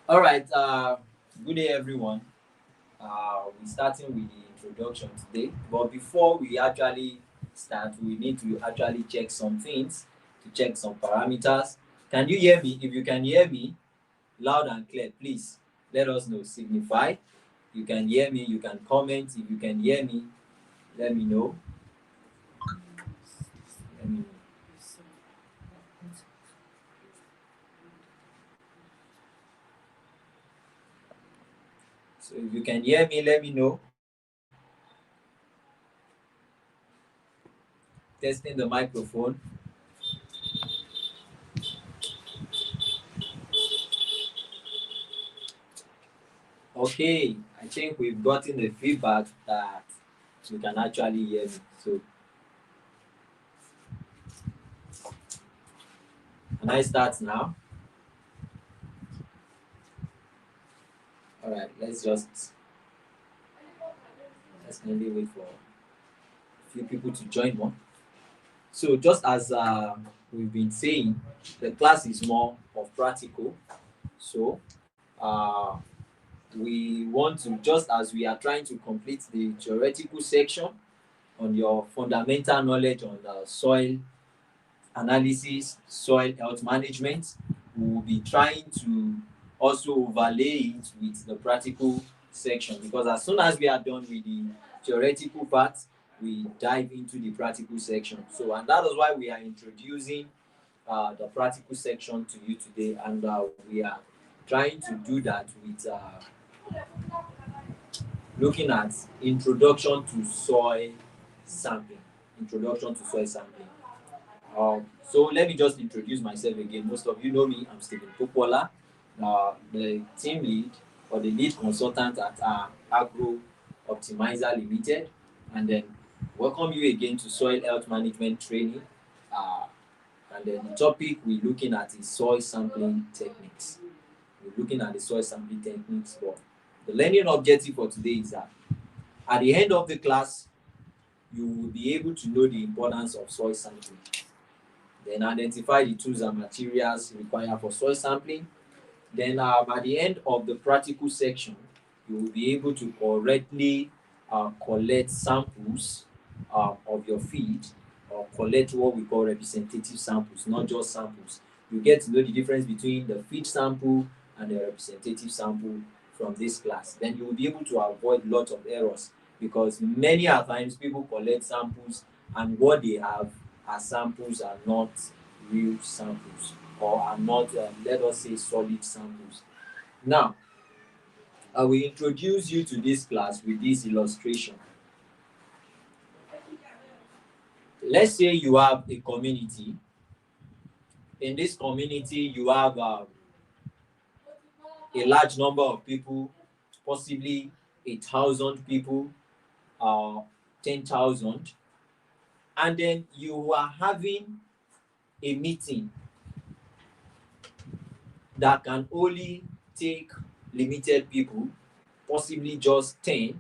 All right. Good day, everyone. We're starting with the introduction today. But before we actually start, we need to actually check some things, to check some parameters. Can you hear me? If you can hear me loud and clear, please let us know. Signify. You can hear me. You can comment. If you can hear me, let me know. Let me know. So if you can hear me, let me know. Testing the microphone. Okay, I think we've gotten the feedback that you can actually hear me. So can I start now? All right, let's kindly wait for a few people to join more. So just as we've been saying, the class is more of practical. So uh, we want to, just as we are trying to complete the theoretical section on your fundamental knowledge on soil analysis, soil health management, we will be trying to also overlay it with the practical section, because as soon as we are done with the theoretical part, we dive into the practical section. So, and that is why we are introducing the practical section to you today, and we are trying to do that with looking at introduction to soil sampling. Introduction to soil sampling. So let me just introduce myself again. Most of you know me. I'm Stephen Popola, the team lead or the lead consultant at Agro Optimizer Limited, and then welcome you again to soil health management training. Uh, and then the topic we're looking at is soil sampling techniques. We're looking at the soil sampling techniques, but the learning objective for today is that at the end of the class, you will be able to know the importance of soil sampling, then identify the tools and materials required for soil sampling. Then at the end of the practical section, you will be able to correctly collect samples of your feed, or collect what we call representative samples, not just samples. You get to know the difference between the feed sample and the representative sample from this class. Then you will be able to avoid lots of errors, because many a times people collect samples and what they have as samples are not real samples, or are not, let us say, solid samples. Now, I will introduce you to this class with this illustration. Let's say you have a community. In this community, you have a large number of people, possibly 1,000 people, uh, 10,000, and then you are having a meeting that can only take limited people, possibly just 10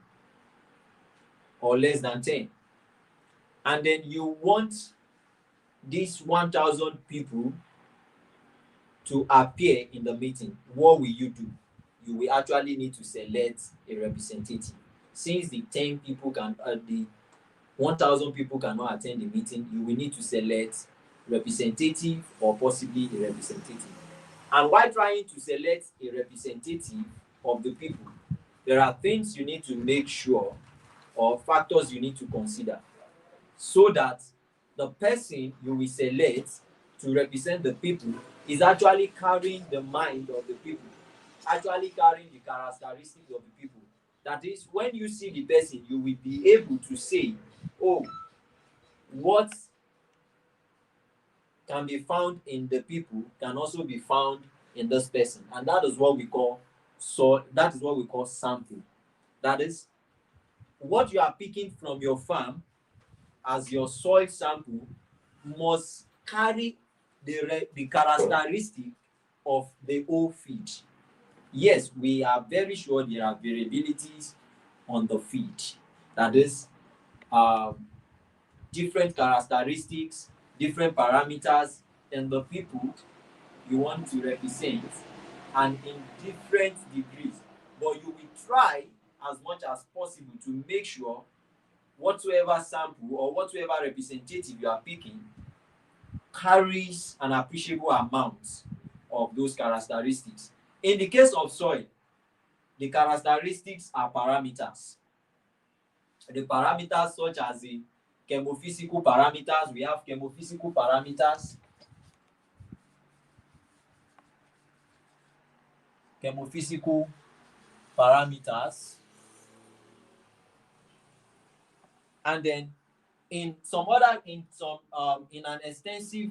or less than 10. And then you want these 1,000 people to appear in the meeting. What will you do? You will actually need to select a representative. Since the 10 people the 1,000 people cannot attend the meeting, you will need to select representative or possibly a representative. And while trying to select a representative of the people, there are things you need to make sure, or factors you need to consider, so that the person you will select to represent the people is actually carrying the mind of the people, actually carrying the characteristics of the people. That is, when you see the person, you will be able to say, oh, what can be found in the people can also be found in this person. And that is what we call sample. That is, what you are picking from your farm as your soil sample must carry the characteristic of the whole feed. Yes, we are very sure there are variabilities on the feed. That is, um, different different parameters, and the people you want to represent and in different degrees, but you will try as much as possible to make sure whatsoever sample or whatsoever representative you are picking carries an appreciable amount of those characteristics. In the case of soil, the characteristics are parameters. The parameters such as the chemophysical parameters, we have chemophysical parameters, chemophysical parameters, and then in an extensive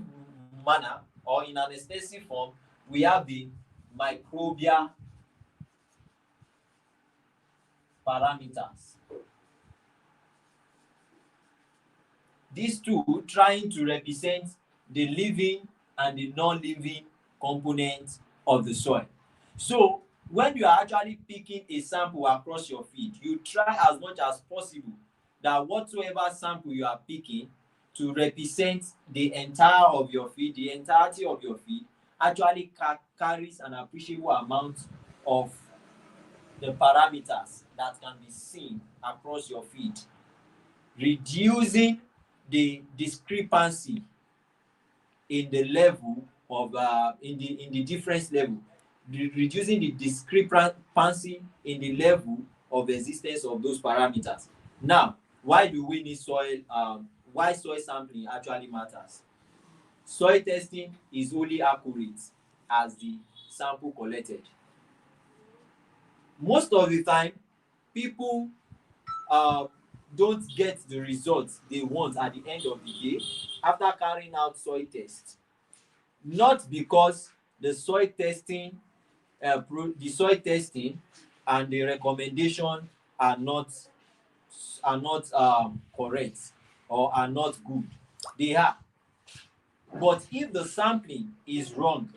manner or in an extensive form, we have the microbial parameters. These two trying to represent the living and the non-living components of the soil. So when you are actually picking a sample across your field, you try as much as possible that whatsoever sample you are picking to represent the entire of your field, the entirety of your field, actually carries an appreciable amount of the parameters that can be seen across your field, reducing the discrepancy in the level of in the difference level, reducing the discrepancy in the level of existence of those parameters. Now, why do we need soil? Why soil sampling actually matters? Soil testing is only accurate as the sample collected. Most of the time, people uh, don't get the results they want at the end of the day after carrying out soil tests. Not because the soil testing, and the recommendation are not correct or are not good. They are. But if the sampling is wrong,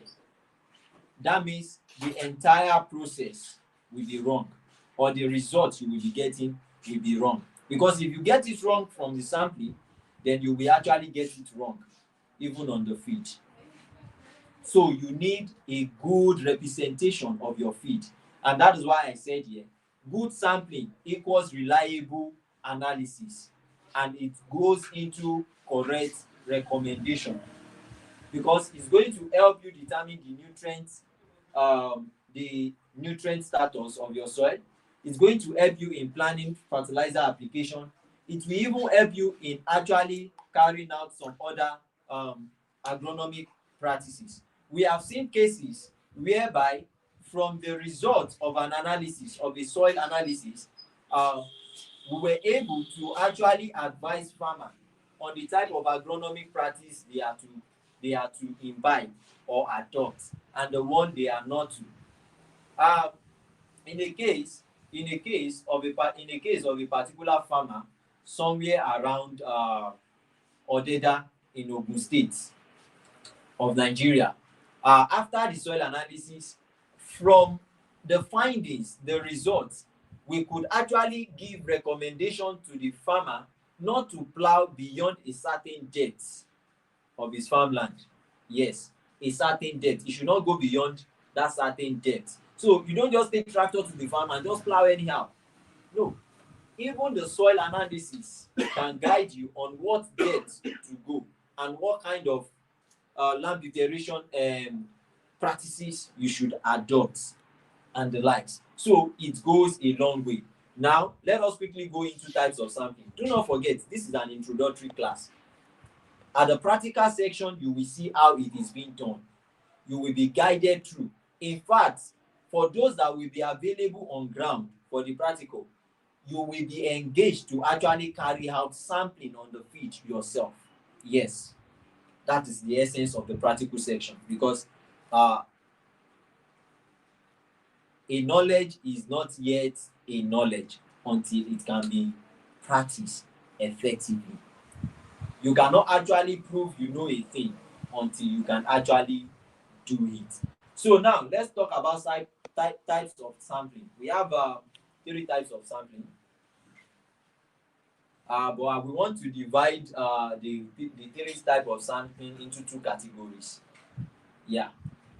that means the entire process will be wrong, or the results you will be getting will be wrong. Because if you get it wrong from the sampling, then you will actually get it wrong even on the field. So you need a good representation of your field. And that is why I said here, good sampling equals reliable analysis, and it goes into correct recommendation, because it's going to help you determine the nutrient status of your soil. It's going to help you in planning fertilizer application. It will even help you in actually carrying out some other agronomic practices. We have seen cases whereby from the results of an analysis, of a soil analysis, we were able to actually advise farmers on the type of agronomic practice they are to imbibe or adopt, and the one they are not to. Um, in a case in a case of a particular farmer somewhere around Odeda in Ogun State of Nigeria, after the soil analysis, from the findings, the results, we could actually give recommendation to the farmer not to plow beyond a certain depth of his farmland. Yes, a certain depth. It should not go beyond that certain depth. So you don't just take tractor to the farm and just plow anyhow. No. Even the soil analysis can guide you on what depth to go and what kind of land preparation practices you should adopt and the likes. So it goes a long way. Now, let us quickly go into types of sampling. Do not forget, this is an introductory class. At the practical section, you will see how it is being done. You will be guided through. In fact, for those that will be available on ground for the practical, you will be engaged to actually carry out sampling on the field yourself. Yes, that is the essence of the practical section, because a knowledge is not yet a knowledge until it can be practiced effectively. You cannot actually prove you know a thing until you can actually do it. So now let's talk about types of sampling. We have 3 types of sampling. But we want to divide the 3 type of sampling into 2 categories. Yeah,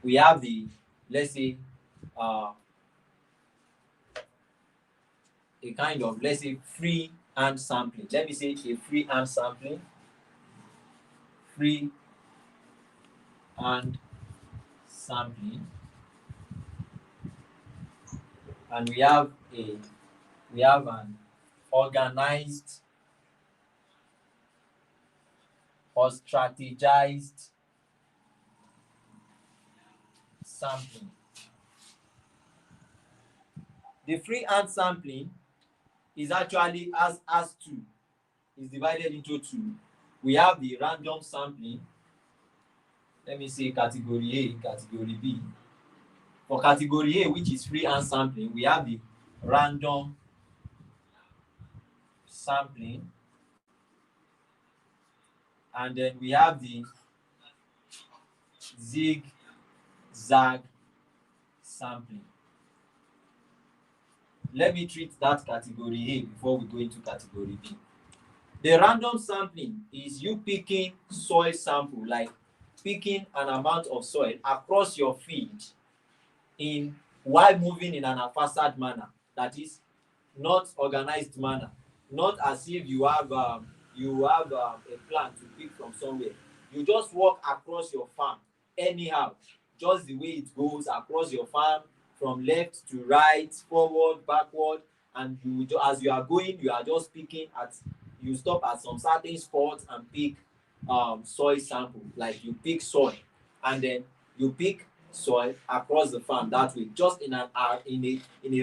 we have the, let's say, a kind of, let's say, free hand sampling. Let me say a free hand sampling. Free hand sampling. And we have an organized or strategized sampling. The free hand sampling is actually as two. Is divided into two. We have the random sampling. Let me say category A, category B. For category A, which is free hand sampling, we have the random sampling, and then we have the zigzag sampling. Let me treat that category A before we go into category B. The random sampling is you picking soil sample, like picking an amount of soil across your field while moving in an haphazard manner, that is, not organized manner, not as if you have a plan to pick from somewhere. You just walk across your farm anyhow, just the way it goes across your farm, from left to right, forward, backward, and as you are going, you are just picking you stop at some certain spots and pick soil sample, like you pick soil, and then you pick soil across the farm that way, just in a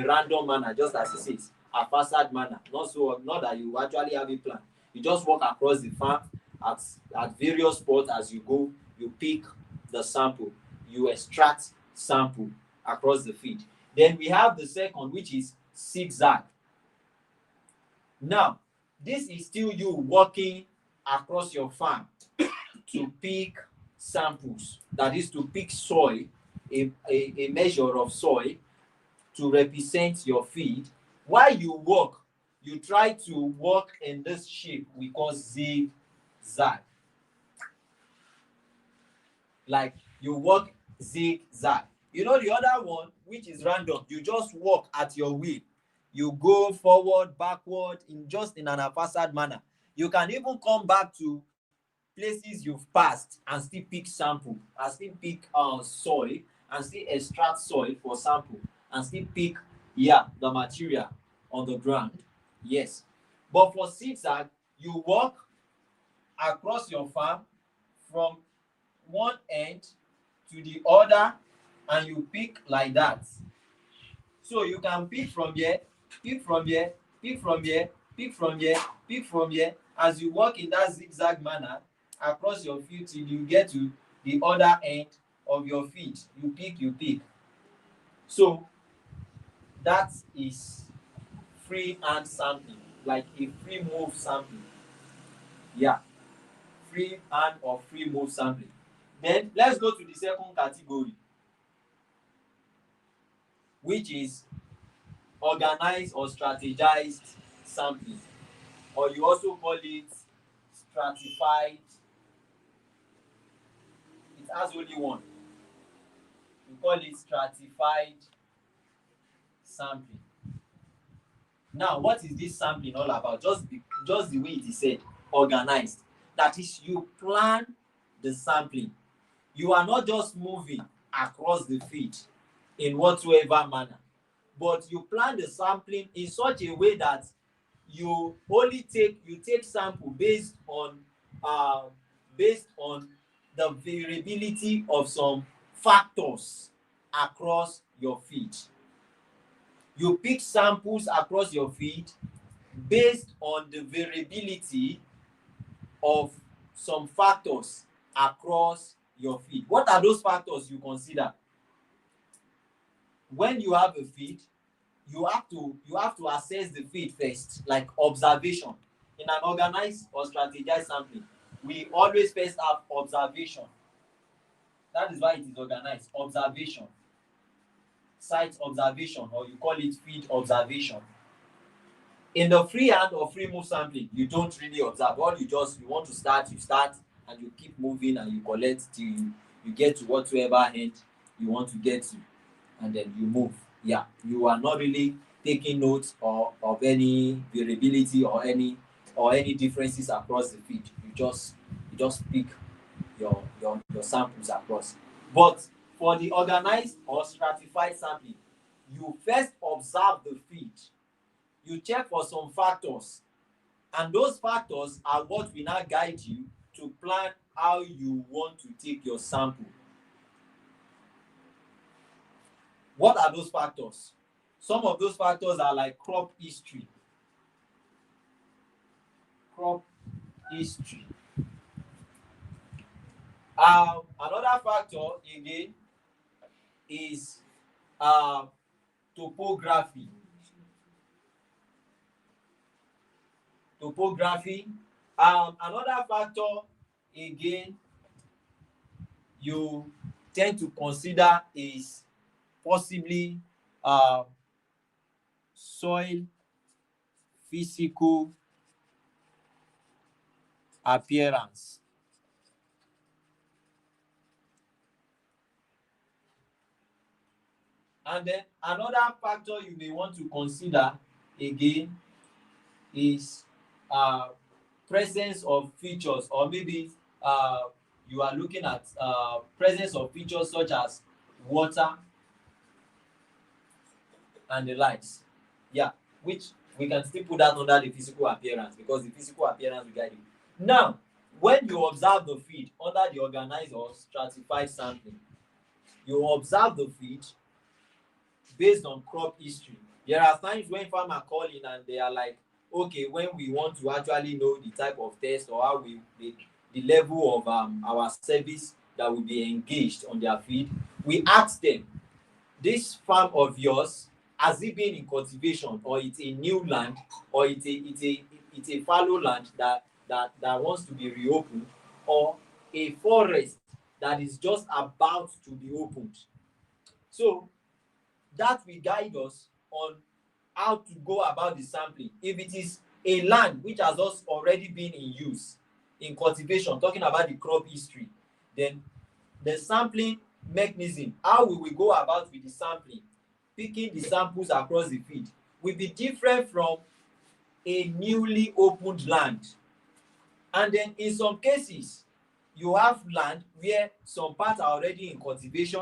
random manner, just as it says, a haphazard manner. Not that you actually have a plan. You just walk across the farm at various spots. As you go, you pick the sample, you extract sample across the field. Then we have the second, which is zigzag. Now, this is still you walking across your farm to pick samples, that is, to pick soil, a measure of soil to represent your field. While you walk, you try to walk in this shape we call zigzag. Like you walk zigzag. You know the other one, which is random, you just walk at your will. You go forward, backward, in an haphazard manner. You can even come back to places you've passed and still pick sample, and still pick soil, and still extract soil for sample, and still pick the material on the ground. Yes. But for zigzag, you walk across your farm from one end to the other, and you pick like that. So you can pick from here, pick from here, pick from here, pick from here, pick from here, as you walk in that zigzag manner across your field till you get to the other end of your field. You pick. So that is free hand sampling, like a free move sampling. Yeah, free hand or free move sampling. Then let's go to the second category, which is organized or strategized sampling, or you also call it stratified. It has only one. We call it stratified sampling. Now, what is this sampling all about? Just the way it is said, organized. That is, you plan the sampling. You are not just moving across the field in whatsoever manner, but you plan the sampling in such a way that you take sample based on the variability of some factors across your field. You pick samples across your field based on the variability of some factors across your field. What are those factors you consider? When you have a field, you have to assess the field first, like observation. In an organized or strategized sampling, we always first have observation. That is why it is organized. Observation, site observation, or you call it field observation. In the free hand or free move sampling, you don't really observe. You want to start, you start, and you keep moving, and you collect till you get to whatsoever end you want to get to. and then you move. Yeah, you are not really taking notes or of any variability or any differences across the feed. You just pick your samples across. But for the organized or stratified sampling, you first observe the feed, you check for some factors, and those factors are what will now guide you to plan how you want to take your sample. What are those factors? Some of those factors are like crop history. Crop history. Another factor again is topography. Topography. Another factor again you tend to consider is possibly soil physical appearance. And then another factor you may want to consider again is presence of features, or maybe you are looking at presence of features such as water and the likes. Yeah, which we can still put that under the physical appearance, because the physical appearance will guide you. Now, when you observe the feed under the organized or stratified sampling, you observe the feed based on crop history. There are times when farmers call in and they are like, okay, when we want to actually know the type of test or how the level of our service that will be engaged on their feed, we ask them, this farm of yours, has it been in cultivation, or it's a new land, or it's a fallow land that wants to be reopened, or a forest that is just about to be opened. So that will guide us on how to go about the sampling. If it is a land which has also already been in use, in cultivation, talking about the crop history, then the sampling mechanism, how we will go about with the sampling, picking the samples across the field, will be different from a newly opened land. And then in some cases, you have land where some parts are already in cultivation,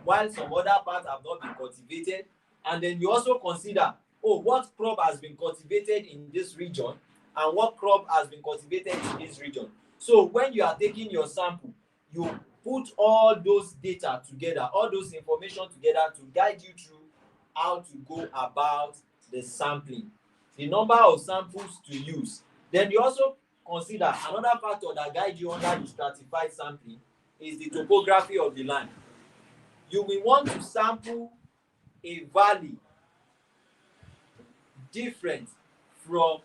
while some other parts have not been cultivated. And then you also consider, oh, what crop has been cultivated in this region and what crop has been cultivated in this region. So when you are taking your sample, you put all those data together, all those information together to guide you through how to go about the sampling, the number of samples to use. Then you also consider another factor that guides you under the stratified sampling is the topography of the land. You will want to sample a valley different from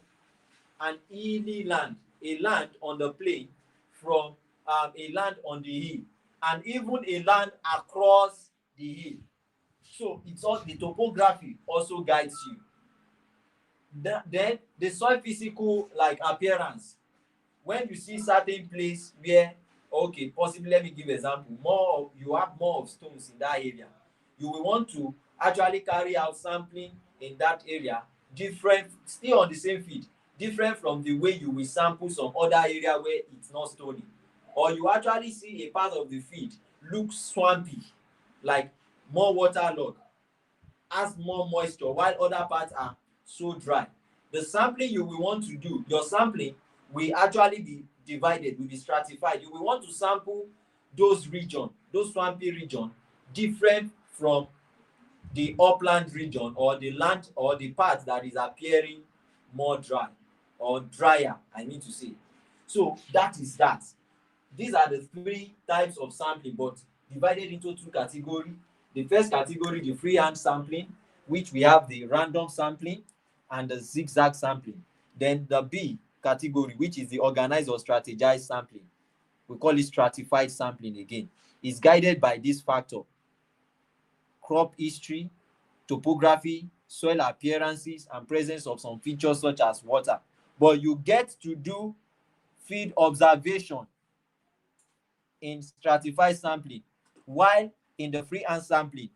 an hilly land, a land on the plain from a land on the hill, and even a land across the hill. So it's all the topography also guides you. Then the soil physical like appearance. When you see certain place where, okay, possibly, let me give example, you have more of stones in that area, you will want to actually carry out sampling in that area, different, still on the same field, different from the way you will sample some other area where it's not stony. Or you actually see a part of the field looks swampy, like more waterlogged, has more moisture, while other parts are so dry. The sampling you will want to do, your sampling will actually be divided, will be stratified. You will want to sample those region, those swampy region, different from the upland region, or the land, or the part that is appearing more dry or drier, I mean to say. So that is that. These are the three types of sampling, but divided into two categories. The first category, the freehand sampling, which we have the random sampling and the zigzag sampling. Then the B category, which is the organized or strategized sampling. We call it stratified sampling again. It's guided by this factor: crop history, topography, soil appearances, and presence of some features such as water. But you get to do field observation in stratified sampling, while in the freehand sampling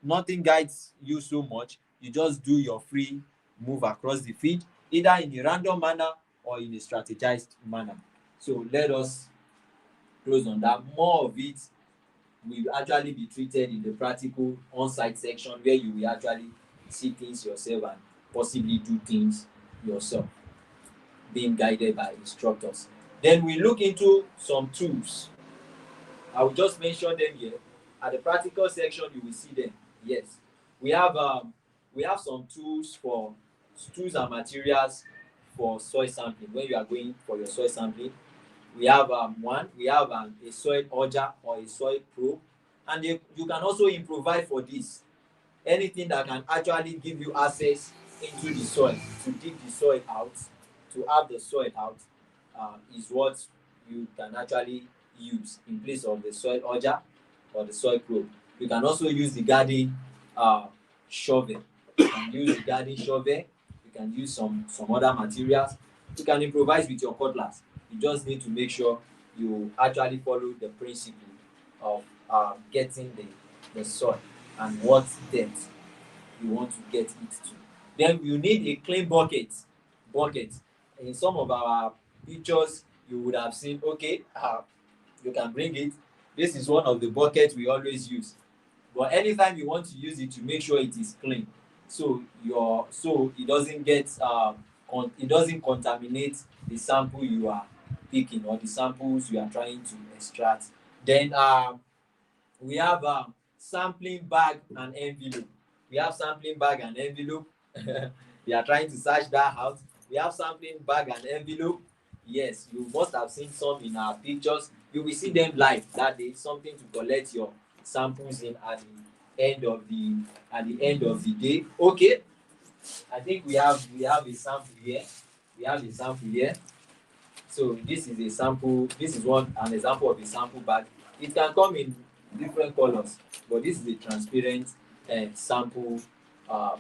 nothing guides you so much. You just do your free move across the field, either in a random manner or in a strategized manner. So let us close on that. More of it will actually be treated in the practical on-site section, where you will actually see things yourself and possibly do things yourself, being guided by instructors. Then we look into some tools. I will just mention them here. At the practical section, you will see them. Yes, we have some tools and materials for soil sampling. When you are going for your soil sampling, we have a soil auger or a soil probe, and you can also improvise for this. Anything that can actually give you access into the soil, to dig the soil out, to have the soil out, is what you can actually use in place of the soil auger or the soil probe. You can also use the garden shovel. You can use the garden shovel. You can use some other materials. You can improvise with your cutlass. You just need to make sure you actually follow the principle of getting the soil and what depth you want to get it to. Then you need a clean bucket. In some of our pictures, you would have seen, okay, you can bring it. This is one of the buckets we always use. But anytime you want to use it, to make sure it is clean, so it doesn't it doesn't contaminate the sample you are picking or the samples you are trying to extract. Then we have sampling bag and envelope. We have sampling bag and envelope. We are trying to search that out. We have sampling bag and envelope. Yes, you must have seen some in our pictures. You will see them live that day. Something to collect your samples in at the end of the day. Okay, I think we have a sample here. We have a sample here. So this is a sample. This is an example of a sample bag. It can come in different colors, but this is a transparent sample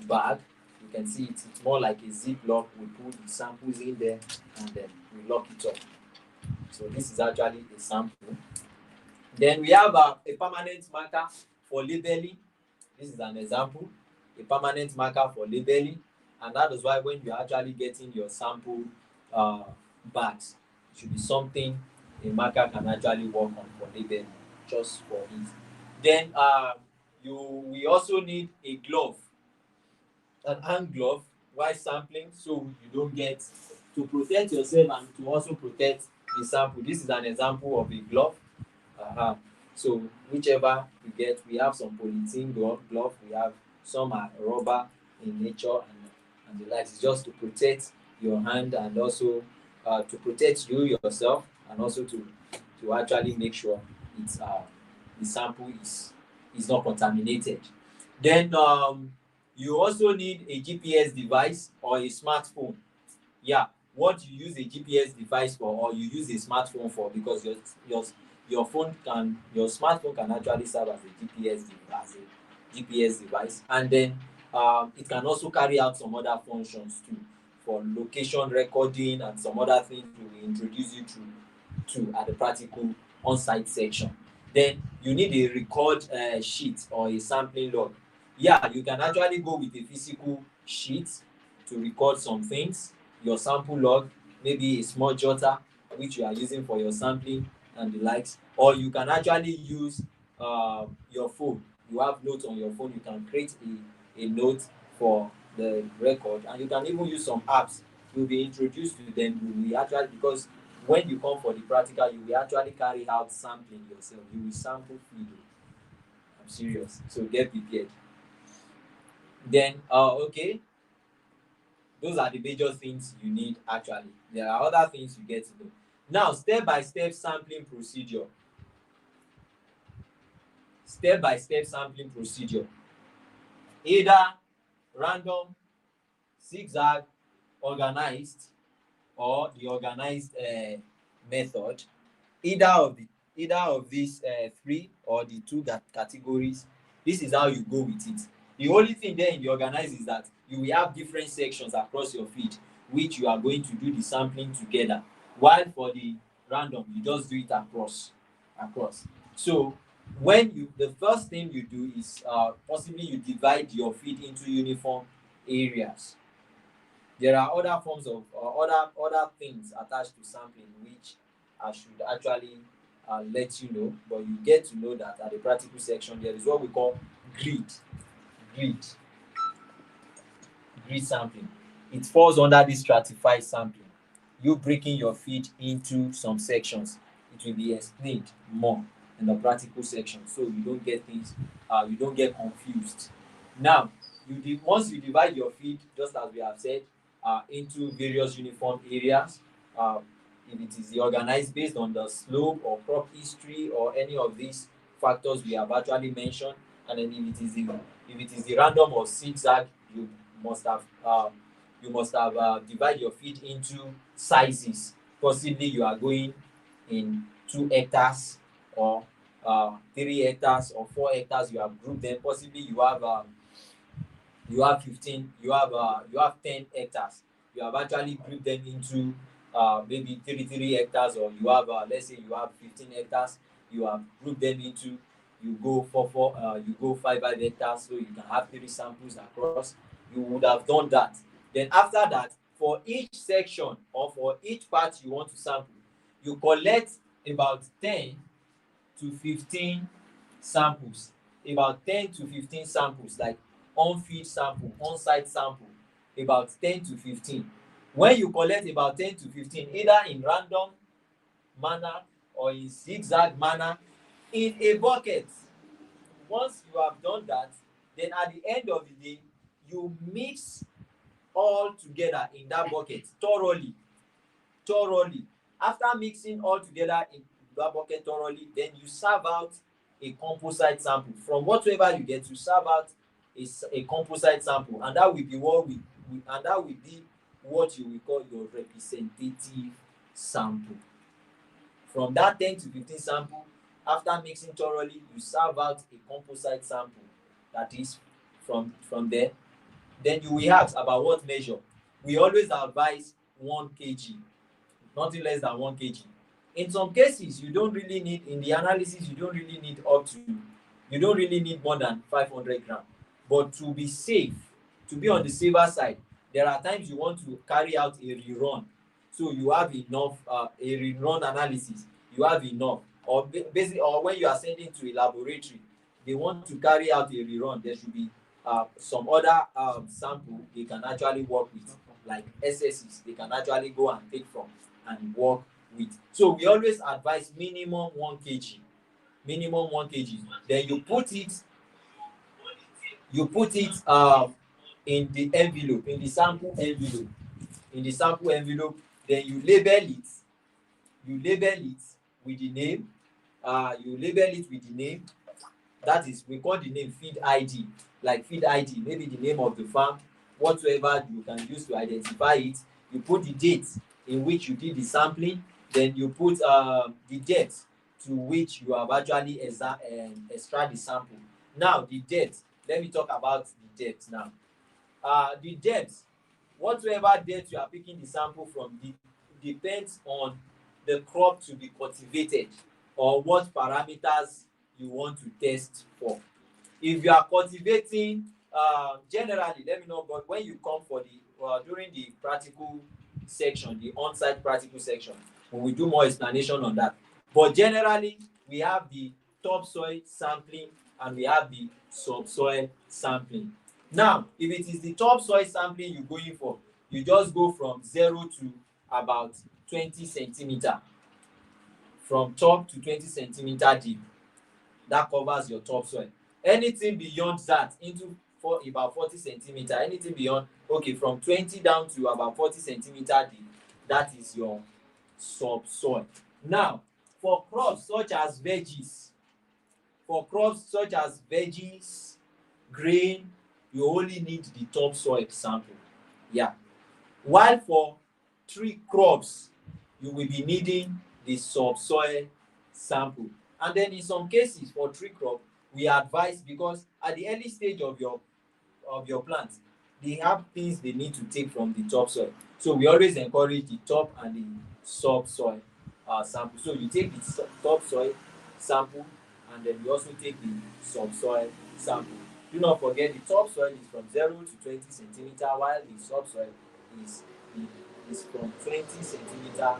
bag. You can see it's more like a ziplock. We put the samples in there and then we lock it up. So this is actually a sample. Then we have a permanent marker for labeling. This is an example. A permanent marker for labeling, and that is why when you're actually getting your sample bags, it should be something a marker can actually work on for labeling, just for it. Then we also need a glove, an hand glove, while sampling, so you don't get, to protect yourself and to also protect the sample. This is an example of a glove. So whichever you get, we have some polythene glove, we have some are rubber in nature and the likes. It's just to protect your hand and also to protect you yourself, and also to actually make sure it's the sample is not contaminated. Then you also need a GPS device or a smartphone. Yeah, what you use a GPS device for, or you use a smartphone for, because your smartphone can actually serve as a GPS device, and then it can also carry out some other functions too, for location recording and some other things we will introduce you to at the practical on-site section. Then you need a record sheet or a sampling log. Yeah, you can actually go with a physical sheet to record some things, your sample log, maybe a small jotter which you are using for your sampling and the likes, or you can actually use your phone. You have notes on your phone, you can create a note for the record, and you can even use some apps. You'll be introduced to them. You will actually, because when you come for the practical, you will actually carry out sampling yourself. You will sample freely. I'm serious. So get prepared. Then okay, those are the major things you need. Actually, there are other things you get to know. Now, step-by-step sampling procedure. Step-by-step sampling procedure. Either random, zigzag, organized, or the organized method. Either of these three or the two categories, this is how you go with it. The only thing there in the organized is that you will have different sections across your feed, which you are going to do the sampling together, while for the random you just do it across. So The first thing you do is possibly you divide your feed into uniform areas. There are other forms of other things attached to sampling which I should actually let you know, but you get to know that at the practical section there is what we call grid grid grid sampling. It falls under this stratified sampling. You breaking your feed into some sections, it will be explained more in the practical section, so you don't get things, you don't get confused. Now, once you divide your feed, just as we have said, into various uniform areas, uh, if it is the organized based on the slope or crop history or any of these factors we have actually mentioned, and then if it is the random or zigzag, you must have divide your feed into sizes. Possibly you are going in 2 hectares or 3 hectares or 4 hectares. You have grouped them. Possibly you have 15, you have 10 hectares. You have actually grouped them into maybe 3 hectares, or you have let's say you have 15 hectares. You have grouped them into, you go you go 5 hectares, so you can have 3 samples across. You would have done that. Then after that, for each section or for each part you want to sample, you collect about 10 to 15 samples, like on-field sample, on-site sample, about 10 to 15. When you collect about 10 to 15, either in random manner or in zigzag manner, in a bucket, once you have done that, then at the end of the day, you mix all together in that bucket thoroughly. After mixing all together in that bucket thoroughly, then you serve out a composite sample. From whatever you get, you serve out a composite sample, and that will be what you will call your representative sample. From that 10 to 15 sample, after mixing thoroughly, you serve out a composite sample. That is from there. Then you will ask about what measure. We always advise 1 kg, nothing less than 1 kg. In some cases, you don't really need, in the analysis, you don't really need more than 500 grams. But to be safe, to be on the safer side, there are times you want to carry out a rerun. So you have enough, a rerun analysis, you have enough. Or basically, or when you are sending to a laboratory, they want to carry out a rerun, there should be some other sample they can actually work with, like SSs, they can actually go and take from and work with. So we always advise minimum 1 kg. Then you put it in the envelope, in the sample envelope. Then you label it with the name. That is, we call the name feed ID, like feed ID, maybe the name of the farm, whatsoever you can use to identify it. You put the date in which you did the sampling, then you put the depth to which you have actually extract the sample. Now the depth, let me talk about the depth now. The depth, whatsoever depth you are picking the sample from, depends on the crop to be cultivated or what parameters you want to test for. If you are cultivating, generally, let me know, but when you come for the during the practical section, the on-site practical section, we will do more explanation on that. But generally, we have the topsoil sampling and we have the subsoil sampling. Now, if it is the topsoil sampling you're going for, you just go from 0 to about 20 centimeter, from top to 20 centimeter deep. That covers your topsoil. Anything beyond that, for about 40 centimeter, anything beyond, okay, from 20 down to about 40 centimeter deep, that is your subsoil. Now, for crops such as veggies, grain, you only need the topsoil sample. Yeah. While for tree crops, you will be needing the subsoil sample. And then in some cases for tree crop, we advise, because at the early stage of your plant, they have things they need to take from the topsoil. So we always encourage the top and the subsoil sample. So you take the topsoil sample and then we also take the subsoil sample. Do not forget the topsoil is from 0 to 20 centimeter, while the subsoil is is from 20 centimeter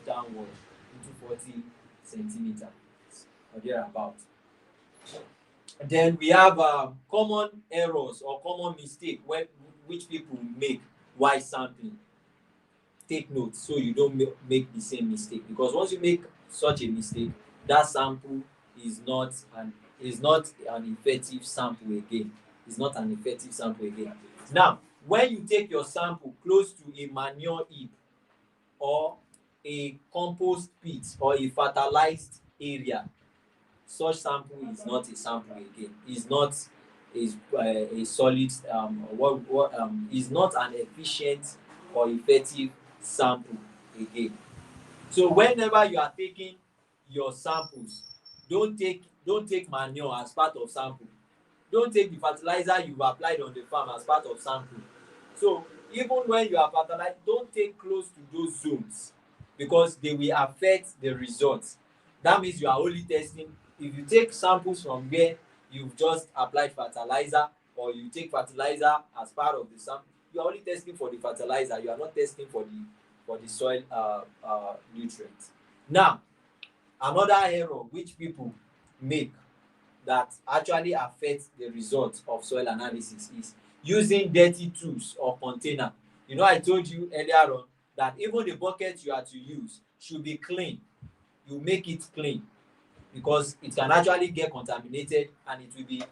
downward into 40 centimeter or thereabout. Then we have common errors or common mistake which people make while sampling. Take note so you don't make the same mistake, because once you make such a mistake, that sample is not an effective sample again. It's not an effective sample again. Now, when you take your sample close to a manure heap or a compost pit or a fertilized area, such sample is not a sample again. It's not a solid is not an efficient or effective sample again. So whenever you are taking your samples, don't take manure as part of sample. Don't take the fertilizer you've applied on the farm as part of sample. So even when you are fertilized, don't take close to those zones, because they will affect the results. That means you are only testing. If you take samples from where you've just applied fertilizer, or you take fertilizer as part of the sample, you are only testing for the fertilizer. You are not testing for the soil nutrients. Now, another error which people make that actually affects the results of soil analysis is using dirty tools or container. You know, I told you earlier on that even the bucket you are to use should be clean. You make it clean, because it can actually get contaminated, and it will be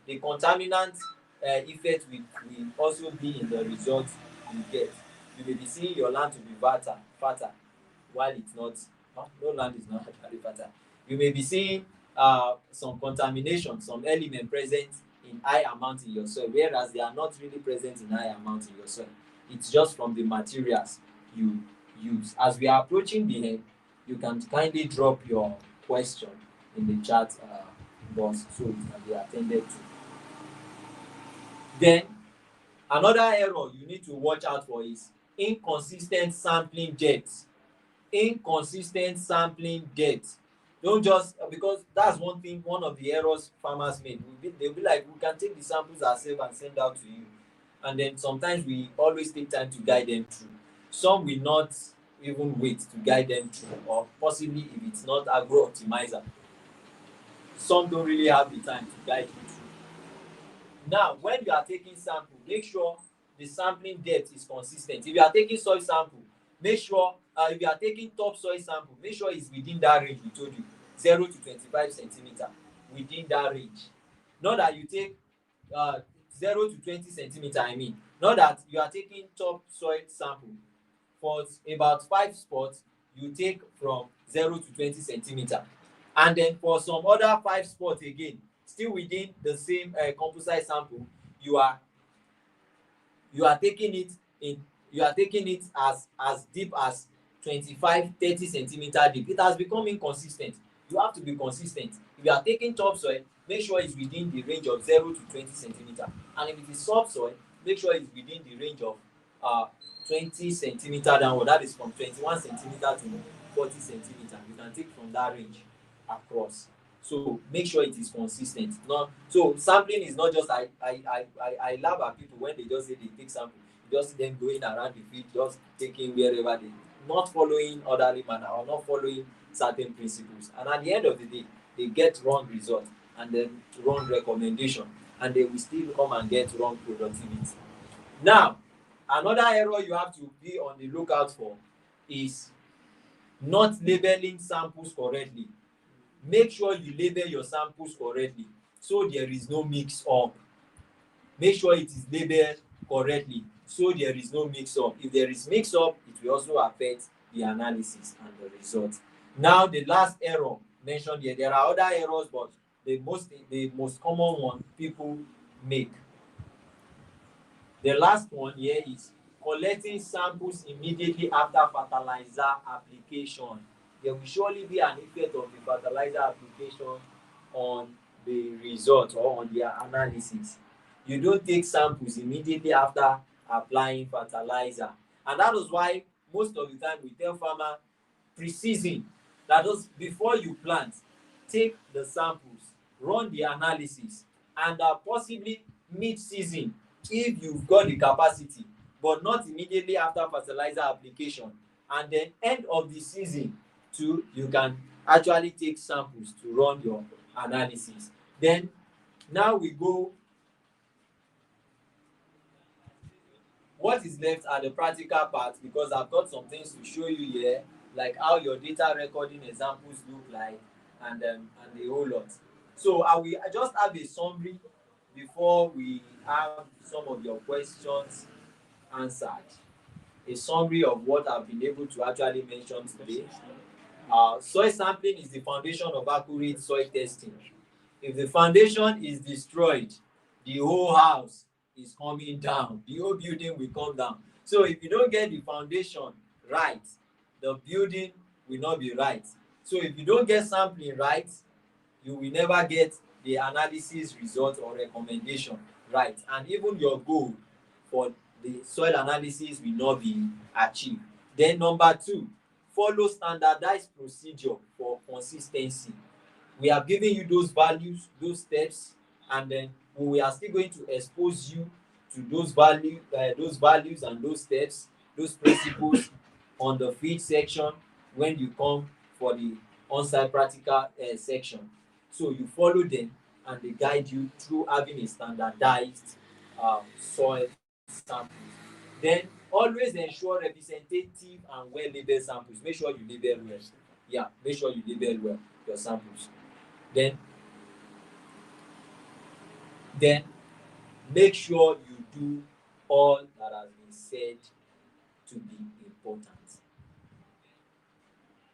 the contaminant effect will also be in the results you get. You may be seeing your land to be fatter while it's not. No land is not actually fatter. You may be seeing some contamination, some element present in high amount in your soil, whereas they are not really present in high amount in your soil. It's just from the materials you use. As we are approaching the end, you can kindly drop your question in the chat box so it can be attended to. Then another error you need to watch out for is inconsistent sampling depth. Inconsistent sampling depth. Don't just, because that's one of the errors farmers make. They'll be like, we can take the samples ourselves and send out to you, and then sometimes we always take time to guide them through. Some will not even wait to guide them through, or possibly if it's not Agro Optimizer, some don't really have the time to guide you through. Now, when you are taking sample, make sure the sampling depth is consistent. If you are taking soil sample, make sure if you are taking topsoil sample, make sure it's within that range we told you, 0 to 25 centimeter, within that range. Not that you take 0 to 20 centimeter, I mean. Not that you are taking topsoil sample for about 5 spots, you take from 0 to 20 centimeter. And then for some other 5 spots again, still within the same composite sample, you are taking it in, you are taking it as deep as 25-30 centimeter deep. It has become inconsistent. You have to be consistent. If you are taking topsoil, make sure it's within the range of 0 to 20 centimeter. And if it is subsoil, make sure it's within the range of 20 centimeter downward. That is from 21 centimeter to 40 centimeter. You can take from that range across. So make sure it is consistent. Not so sampling is not just I laugh at people when they just say they take sample. You just see them going around the field, just taking wherever they, not following orderly manner or not following certain principles. And at the end of the day, they get wrong results and then wrong recommendation, and they will still come and get wrong productivity. Now, another error you have to be on the lookout for is not labeling samples correctly. Make sure you label your samples correctly so there is no mix up. Make sure it is labeled correctly so there is no mix up. If there is mix up, it will also affect the analysis and the result. Now, the last error mentioned here, there are other errors, but the most common one people make. The last one here is collecting samples immediately after fertilizer application. There will surely be an effect of the fertilizer application on the result or on their analysis. You don't take samples immediately after applying fertilizer. And that is why most of the time we tell farmer pre-season, that is before you plant, take the samples, run the analysis, and possibly mid-season, if you've got the capacity, but not immediately after fertilizer application, and then end of the season too, you can actually take samples to run your analysis. Then now we go, what is left are the practical parts, because I've got some things to show you here, like how your data recording examples look like, and a whole lot. So I just have a summary before we have some of your questions answered. A summary of what I've been able to actually mention today. Soil sampling is the foundation of accurate soil testing. If the foundation is destroyed, the whole house is coming down. The whole building will come down. So if you don't get the foundation right, the building will not be right. So if you don't get sampling right, you will never get the analysis result or recommendation right. And even your goal for the soil analysis will not be achieved. Then number two, follow standardized procedure for consistency. We have given you those values, those steps, and then we are still going to expose you to those values and those steps, those principles on the field section when you come for the on-site practical section. So you follow them and they guide you through having a standardized soil samples. Then always ensure representative and well labeled samples. Make sure you label well. Yeah, make sure you label well your samples. Then make sure you do all that has been said to be important.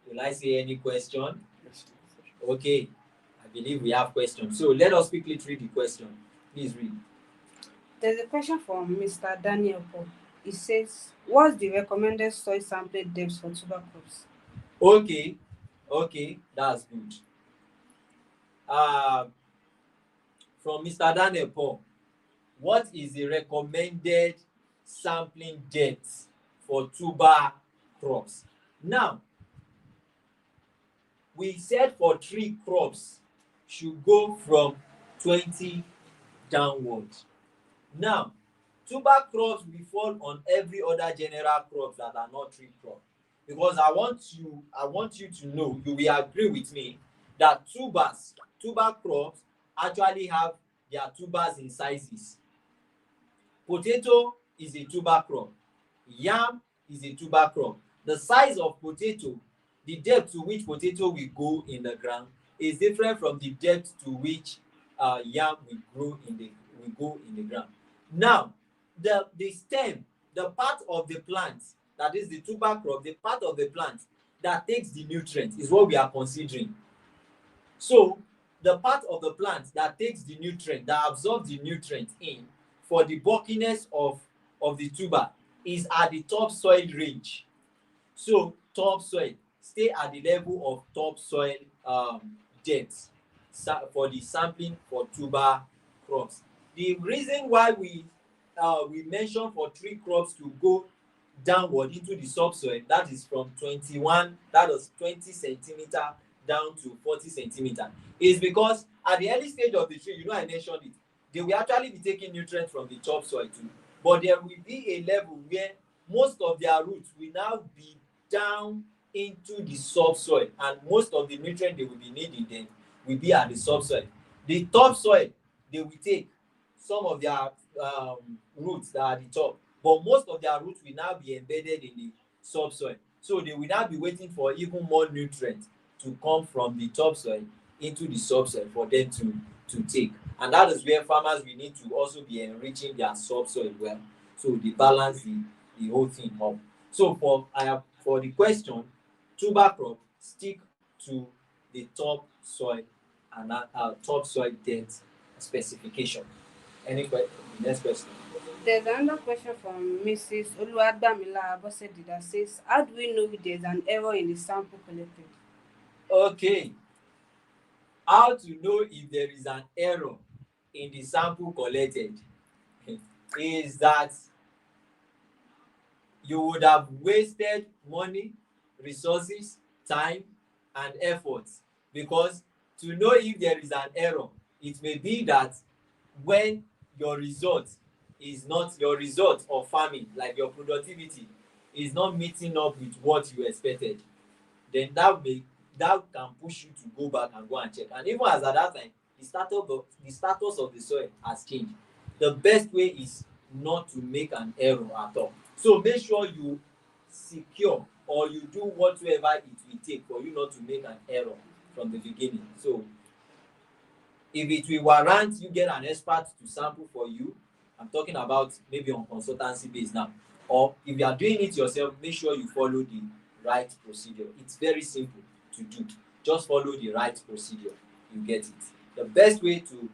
Will I say any question? Yes. Okay, I believe we have questions. So let us quickly read the question. Please read. There's a question from Mr. Daniel Paul. He says, what's the recommended soil sampling depth for tuber crops? Okay, that's good. From Mr. Daniel Paul, what is the recommended sampling depth for tuber crops? Now, we said for tree crops should go from 20 downwards. Now, tuber crops will fall on every other general crops that are not tree crop, because I want you to know, you will agree with me that tuber crops actually have their tubers in sizes. Potato is a tuber crop. Yam is a tuber crop. The size of potato, the depth to which potato will go in the ground is different from the depth to which yam will go in the ground. Now, the stem, the part of the plant, that is the tuber crop, the part of the plant that takes the nutrients is what we are considering. So the part of the plant that takes the nutrient, that absorbs the nutrient in for the bulkiness of the tuber is at the topsoil range. So topsoil, stay at the level of topsoil depth for the sampling for tuber crops. The reason why we mention for tree crops to go downward into the subsoil, that is from 20 centimeter down to 40 centimeter, is because at the early stage of the tree, I mentioned it, they will actually be taking nutrients from the topsoil too, but there will be a level where most of their roots will now be down into the subsoil, and most of the nutrients they will be needing then will be at the subsoil. The topsoil, they will take some of their roots that are at the top, but most of their roots will now be embedded in the subsoil. So they will now be waiting for even more nutrients to come from the topsoil into the subsoil for them to take. And that is where farmers will need to also be enriching their subsoil well, so they balance the whole thing up. So for the question, tuber crop, stick to the topsoil and topsoil depth specification. Any question? Next question. There's another question from Mrs. Oluwadamila Abosedi that says, how do we know if there's an error in the sample collected? Okay. How to know if there is an error in the sample collected is that you would have wasted money, resources, time, and effort, because to know if there is an error, it may be that when your result is not your result of farming, like your productivity is not meeting up with what you expected, then that can push you to go back and go and check. And even as at that time, the status of the soil has changed. The best way is not to make an error at all. So make sure you secure, or you do whatever it will take for you not to make an error from the beginning. So if it will warrant you get an expert to sample for you, I'm talking about maybe on consultancy base now, or if you are doing it yourself, make sure you follow the right procedure. It's very simple to do. Just follow the right procedure, you get it. The best way to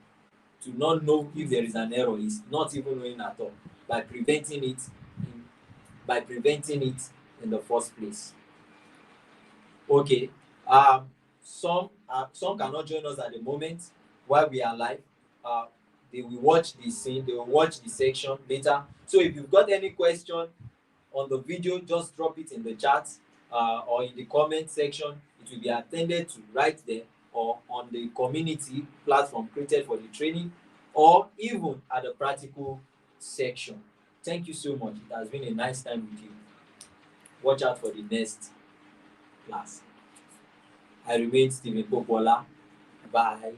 not know if there is an error is not even knowing at all, by preventing it in, by preventing it in the first place. Okay. Some cannot join us at the moment while we are live. Uh, they will watch the scene. They will watch the section later. So if you've got any question on the video, just drop it in the chat, or in the comment section. It will be attended to right there, or on the community platform created for the training, or even at the practical section. Thank you so much. It has been a nice time with you. Watch out for the next class. I remain Stephen Popola. Bye.